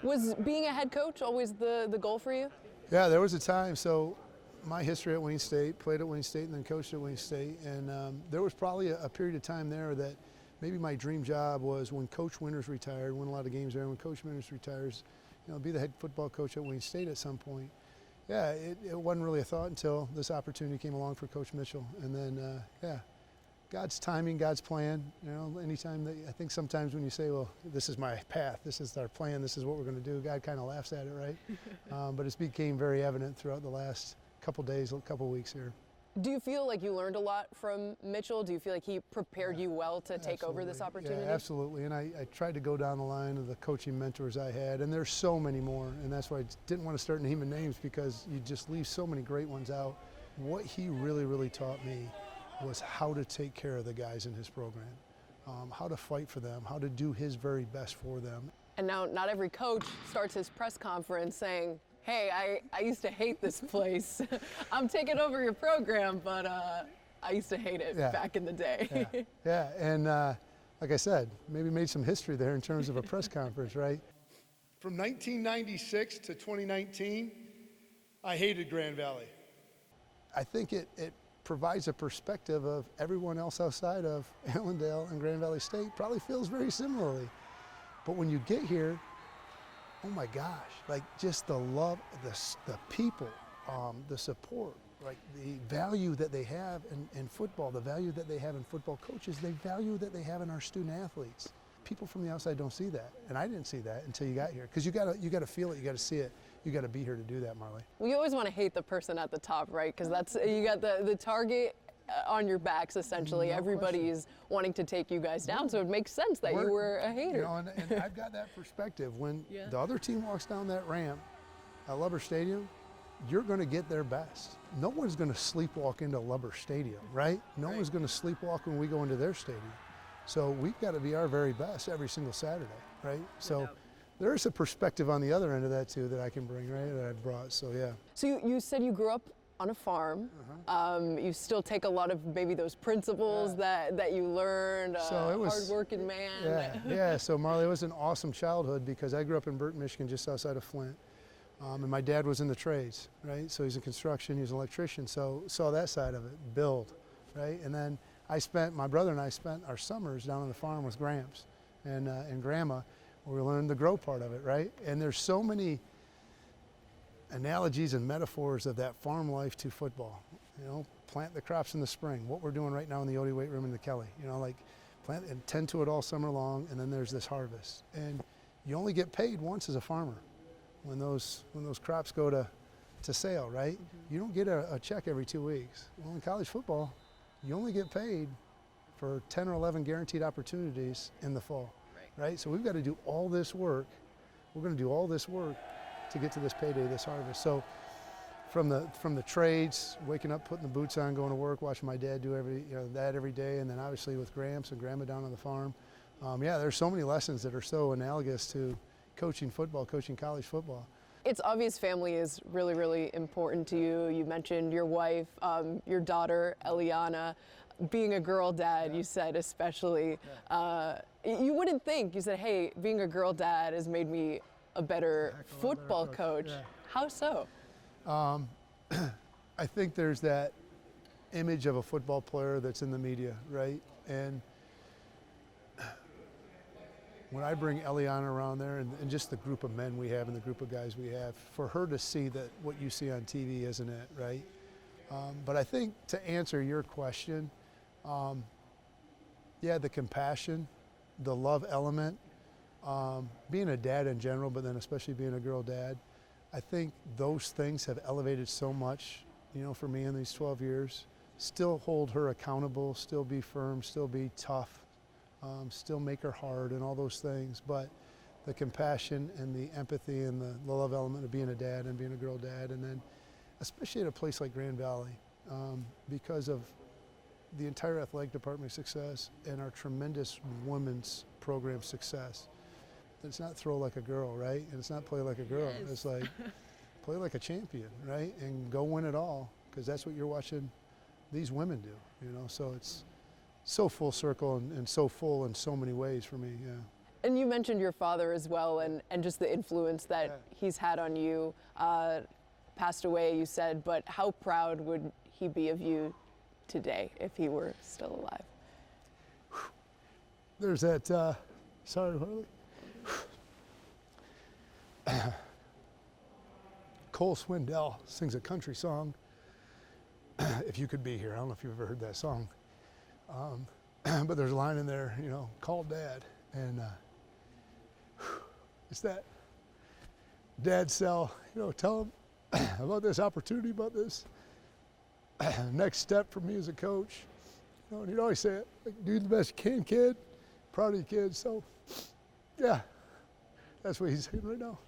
Was being a head coach always the goal for you? Yeah, there was a time. So my history at Wayne State, played at Wayne State and then coached at Wayne State. And there was probably a period of time there that maybe my dream job was when Coach Winters retired, won a lot of games there. When Coach Winters retires, be the head football coach at Wayne State at some point. Yeah, it wasn't really a thought until this opportunity came along for Coach Mitchell. And then, yeah, God's timing, God's plan. Anytime that I think sometimes when you say, well, this is my path, this is our plan, this is what we're going to do, God kind of laughs at it, right? But it's became very evident throughout the last couple days, couple weeks here. Do you feel like you learned a lot from Mitchell? Do you feel like he prepared you well to take over this opportunity? Yeah, absolutely. And I tried to go down the line of the coaching mentors I had, and there's so many more. And that's why I didn't want to start naming names, because you just leave so many great ones out. What he really, really taught me was how to take care of the guys in his program, how to fight for them, how to do his very best for them. And now not every coach starts his press conference saying, hey, I used to hate this place. I'm taking over your program, but I used to hate it back in the day. Yeah. And like I said, maybe made some history there in terms of a press conference, right? From 1996 to 2019, I hated Grand Valley. I think it provides a perspective of everyone else outside of Allendale and Grand Valley State probably feels very similarly. But when you get here, oh my gosh, like just the love, the people, the support, like the value that they have in football, the value that they have in football coaches, the value that they have in our student athletes. People from the outside don't see that, and I didn't see that until you got here. Because you gotta feel it, you gotta see it, you gotta be here to do that, Marley. Well, you always want to hate the person at the top, right? Because you got the target on your backs, essentially. No Everybody's question. Wanting to take you guys down, so it makes sense that you were a hater. And I've got that perspective. When the other team walks down that ramp at Lubber Stadium, you're going to get their best. No one's going to sleepwalk into Lubber Stadium, right? No one's going to sleepwalk when we go into their stadium. So we've got to be our very best every single Saturday, right? So there is a perspective on the other end of that too that I can bring, right, that I've brought, so yeah. So you said you grew up on a farm. You still take a lot of maybe those principles that you learned, so it was, hard-working man. Yeah, so Marley, it was an awesome childhood because I grew up in Burton, Michigan, just outside of Flint. And my dad was in the trades, right? So he's in construction, he was an electrician, so saw that side of it, build, right? And then my brother and I spent our summers down on the farm with Gramps and Grandma, where we learned the grow part of it, right? And there's so many analogies and metaphors of that farm life to football. Plant the crops in the spring, what we're doing right now in the Odie weight room in the Kelly, like plant and tend to it all summer long, and then there's this harvest. And you only get paid once as a farmer when those crops go to sale, right? You don't get a check every 2 weeks. Well, in college football, you only get paid for 10 or 11 guaranteed opportunities in the fall, right? So we've got to do all this work. We're going to do all this work to get to this payday, this harvest. So from the trades, waking up, putting the boots on, going to work, watching my dad do that every day, and then obviously with Gramps and Grandma down on the farm. There's so many lessons that are so analogous to coaching football, coaching college football. It's obvious family is really, really important to you. You mentioned your wife, your daughter, Eliana. Being a girl dad, you said especially. You wouldn't think, you said, hey, being a girl dad has made me a better football coach. Yeah. How so? I think there's that image of a football player that's in the media, right? And when I bring Eliana around there and just the group of men we have and the group of guys we have, for her to see that what you see on TV isn't it, right? But I think to answer your question, the compassion, the love element, being a dad in general, but then especially being a girl dad, I think those things have elevated so much, for me in these 12 years. Still hold her accountable, still be firm, still be tough, still make her hard and all those things. But the compassion and the empathy and the love element of being a dad and being a girl dad, and then especially at a place like Grand Valley, because of the entire athletic department success and our tremendous women's program success. It's not throw like a girl, right? And it's not play like a girl. Yes. It's like play like a champion, right? And go win it all, because that's what you're watching these women do, So it's so full circle and so full in so many ways for me, yeah. And you mentioned your father as well, and just the influence that he's had on you. Passed away, you said, but how proud would he be of you today if he were still alive? There's that, sorry, Harley. Cole Swindell sings a country song, If You Could Be Here. I don't know if you've ever heard that song. But there's a line in there, you know, call Dad. And it's that Dad tell him about this opportunity, about this next step for me as a coach. You know, and he'd always say it, like, do the best you can, kid. Proud of you, kid. So, yeah, that's what he's saying right now.